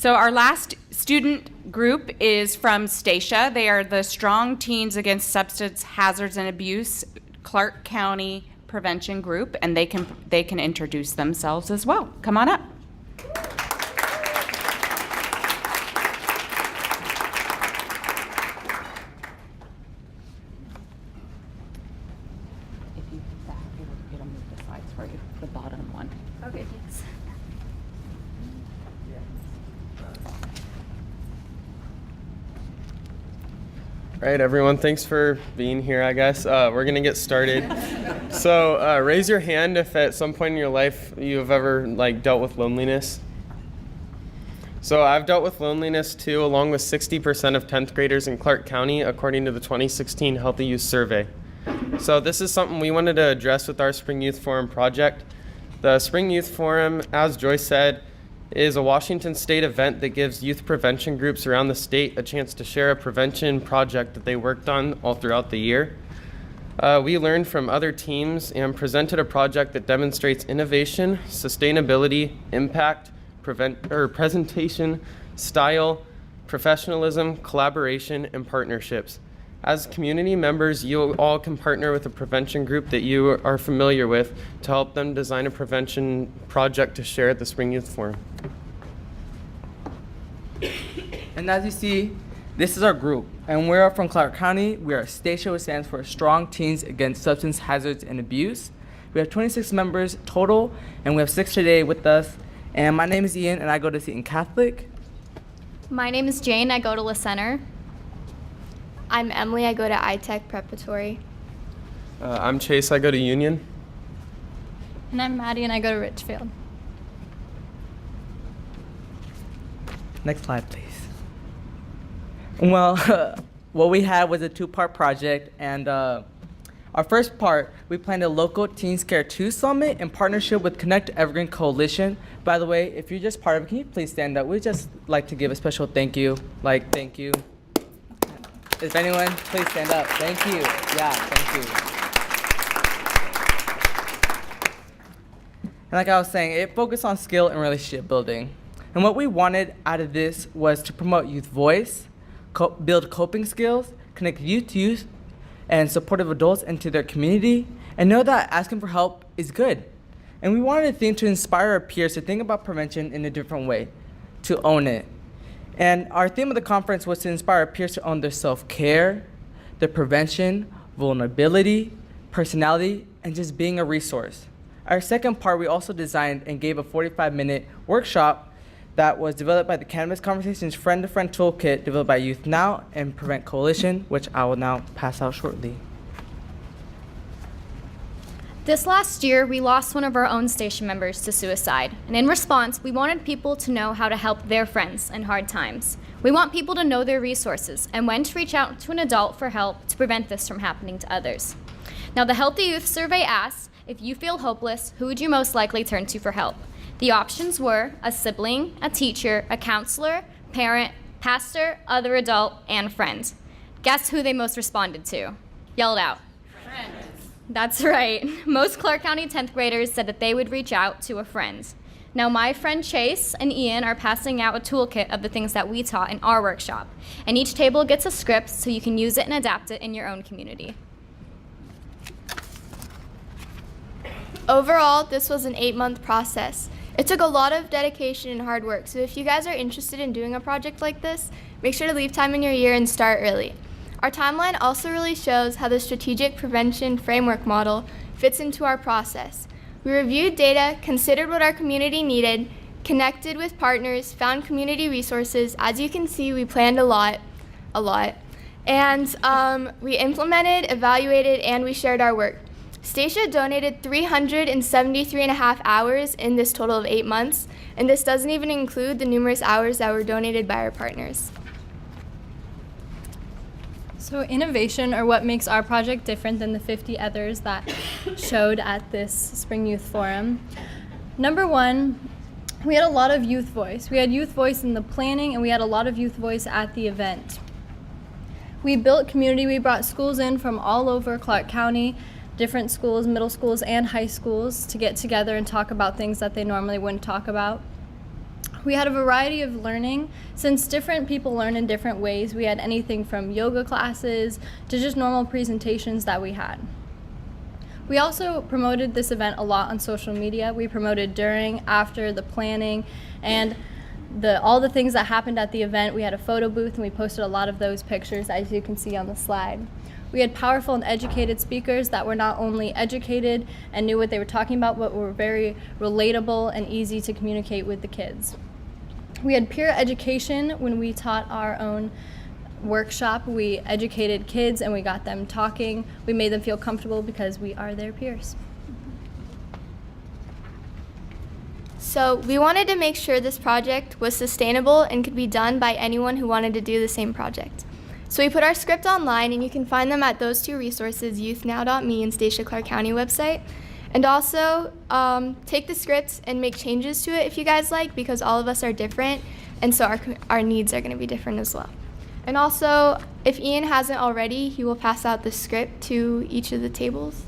So our last student group is from Statia. They are the Strong Teens Against Substance Hazards and Abuse Clark County Prevention Group, and they can introduce themselves as well. Come on up. If you hit that, it'll move the slides for you, the bottom one. Okay, thanks. All right, everyone, thanks for being here, I guess. We're going to get started. So raise your hand if at some point in your life you have ever dealt with loneliness. So I've dealt with loneliness too, along with 60% of 10th graders in Clark County, according to the 2016 Healthy Youth Survey. So this is something we wanted to address with our Spring Youth Forum project. The Spring Youth Forum, as Joy said, is a Washington State event that gives youth prevention groups around the state a chance to share a prevention project that they worked on all throughout the year. We learned from other teams and presented a project that demonstrates innovation, sustainability, impact, presentation, style, professionalism, collaboration, and partnerships. As community members, you all can partner with a prevention group that you are familiar with to help them design a prevention project to share at the Spring Youth Forum. And as you see, this is our group, and we're from Clark County. We are Statia, which stands for Strong Teens Against Substance Hazards and Abuse. We have 26 members total, and we have 6 today with us. And my name is Ian, and I go to Seton Catholic. My name is Jane. I go to La Center. I'm Emily. I go to iTech Preparatory. I'm Chase. I go to Union. And I'm Maddie, and I go to Richfield. Next slide, please. Well, what we had was a 2-part project, and our first part, we planned a local Teens Care 2 Summit in partnership with Connect Evergreen Coalition. By the way, if you're just part of it, can you please stand up? We'd just like to give a special thank you. Thank you. If anyone, please stand up. Thank you. Yeah, thank you. And like I was saying, it focused on skill and relationship building. And what we wanted out of this was to promote youth voice, build coping skills, connect youth to youth and supportive adults into their community, and know that asking for help is good. And we wanted a theme to inspire our peers to think about prevention in a different way, to own it. And our theme of the conference was to inspire our peers to own their self-care, their prevention, vulnerability, personality, and just being a resource. Our second part, we also designed and gave a 45-minute workshop that was developed by the Cannabis Conversations Friend-to-Friend Toolkit developed by Youth Now and Prevent Coalition, which I will now pass out shortly. This last year, we lost one of our own station members to suicide, and in response, we wanted people to know how to help their friends in hard times. We want people to know their resources and when to reach out to an adult for help to prevent this from happening to others. Now, the Healthy Youth Survey asks, if you feel hopeless, who would you most likely turn to for help? The options were a sibling, a teacher, a counselor, parent, pastor, other adult, and friend. Guess who they most responded to? Yell it out. Friends. That's right. Most Clark County 10th graders said that they would reach out to a friend. Now, my friend Chase and Ian are passing out a toolkit of the things that we taught in our workshop, and each table gets a script so you can use it and adapt it in your own community. Overall, this was an 8-month process. It took a lot of dedication and hard work, so if you guys are interested in doing a project like this, make sure to leave time in your year and start early. Our timeline also really shows how the Strategic Prevention Framework model fits into our process. We reviewed data, considered what our community needed, connected with partners, found community resources. As you can see, we planned a lot. And we implemented, evaluated, and we shared our work. Statia donated 373.5 hours in this total of 8 months, and this doesn't even include the numerous hours that were donated by our partners. So innovation, or what makes our project different than the 50 others that showed at this Spring Youth Forum. Number one, we had a lot of youth voice. We had youth voice in the planning, and we had a lot of youth voice at the event. We built community. We brought schools in from all over Clark County, different schools, middle schools and high schools, to get together and talk about things that they normally wouldn't talk about. We had a variety of learning. Since different people learn in different ways, we had anything from yoga classes to just normal presentations that we had. We also promoted this event a lot on social media. We promoted during, after, the planning, and all the things that happened at the event. We had a photo booth and we posted a lot of those pictures, as you can see on the slide. We had powerful and educated speakers that were not only educated and knew what they were talking about, but were very relatable and easy to communicate with the kids. We had peer education when we taught our own workshop. We educated kids and we got them talking. We made them feel comfortable because we are their peers. So we wanted to make sure this project was sustainable and could be done by anyone who wanted to do the same project. So we put our script online, and you can find them at those two resources, youthnow.me and Stacia Clark County website. And also take the script and make changes to it if you guys like, because all of us are different, and so our needs are going to be different as well. And also, if Ian hasn't already, he will pass out the script to each of the tables.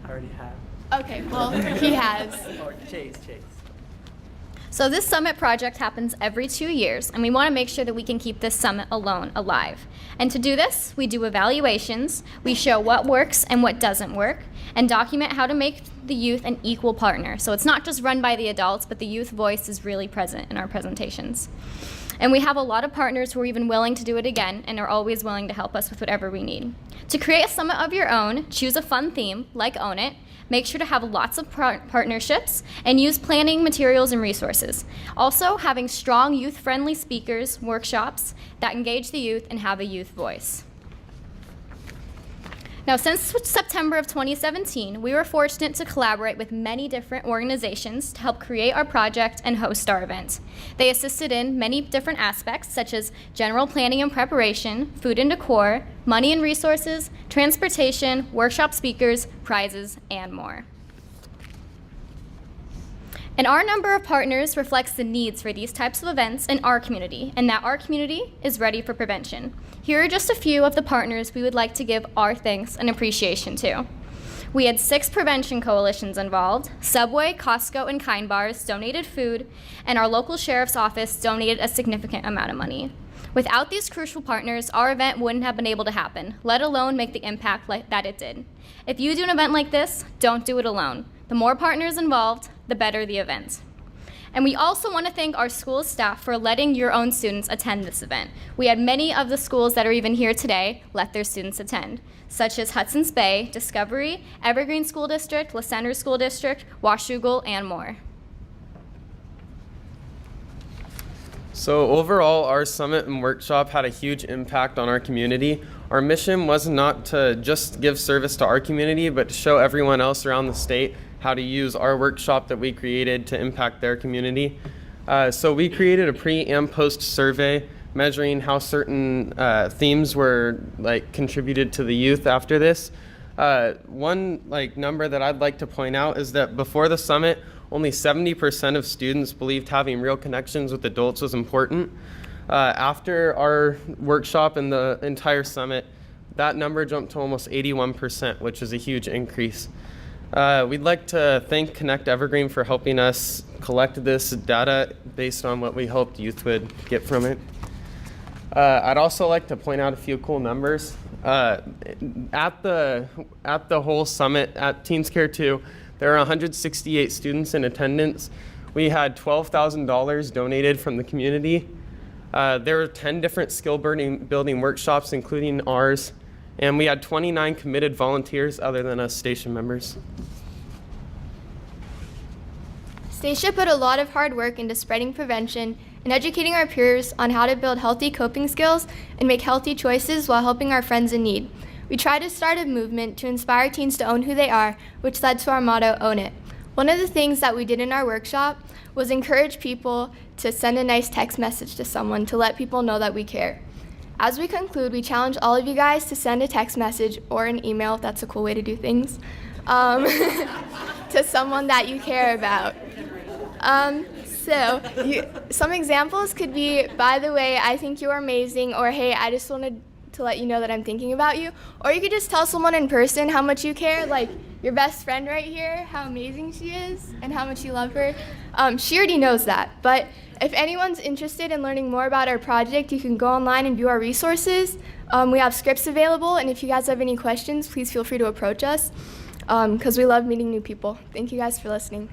I already have. Okay, well, he has. Or Chase. So this summit project happens every 2 years, and we want to make sure that we can keep this summit alive. And to do this, we do evaluations, we show what works and what doesn't work, and document how to make the youth an equal partner. So it's not just run by the adults, but the youth voice is really present in our presentations. And we have a lot of partners who are even willing to do it again and are always willing to help us with whatever we need. To create a summit of your own, choose a fun theme, like Own It. Make sure to have lots of partnerships and use planning materials and resources. Also, having strong youth-friendly speakers, workshops that engage the youth and have a youth voice. Now, since September of 2017, we were fortunate to collaborate with many different organizations to help create our project and host our event. They assisted in many different aspects, such as general planning and preparation, food and decor, money and resources, transportation, workshop speakers, prizes, and more. And our number of partners reflects the needs for these types of events in our community, and that our community is ready for prevention. Here are just a few of the partners we would like to give our thanks and appreciation to. We had 6 prevention coalitions involved. Subway, Costco, and Kind Bars donated food, and our local sheriff's office donated a significant amount of money. Without these crucial partners, our event wouldn't have been able to happen, let alone make the impact that it did. If you do an event like this, don't do it alone. The more partners involved, the better the event. And we also want to thank our school staff for letting your own students attend this event. We had many of the schools that are even here today let their students attend, such as Hudson's Bay, Discovery, Evergreen School District, La Center School District, Washougal, and more. So overall, our summit and workshop had a huge impact on our community. Our mission was not to just give service to our community, but to show everyone else around the state how to use our workshop that we created to impact their community. So we created a pre and post survey measuring how certain themes were contributed to the youth after this. One number that I'd like to point out is that before the summit, only 70% of students believed having real connections with adults was important. After our workshop and the entire summit, that number jumped to almost 81%, which is a huge increase. We'd like to thank Connect Evergreen for helping us collect this data based on what we hoped youth would get from it. I'd also like to point out a few cool numbers. At the whole summit at Teens Care 2, there are 168 students in attendance. We had $12,000 donated from the community. There were 10 different skill building workshops, including ours, and we had 29 committed volunteers other than us station members. Stacia put a lot of hard work into spreading prevention and educating our peers on how to build healthy coping skills and make healthy choices while helping our friends in need. We tried to start a movement to inspire teens to own who they are, which led to our motto, Own It. One of the things that we did in our workshop was encourage people to send a nice text message to someone to let people know that we care. As we conclude, we challenge all of you guys to send a text message or an email, if that's a cool way to do things, to someone that you care about. Some examples could be, by the way, I think you're amazing, or hey, I just wanted to let you know that I'm thinking about you. Or you could just tell someone in person how much you care, like your best friend right here, how amazing she is and how much you love her. She already knows that, but if anyone's interested in learning more about our project, you can go online and view our resources. We have scripts available, and if you guys have any questions, please feel free to approach us because we love meeting new people. Thank you guys for listening.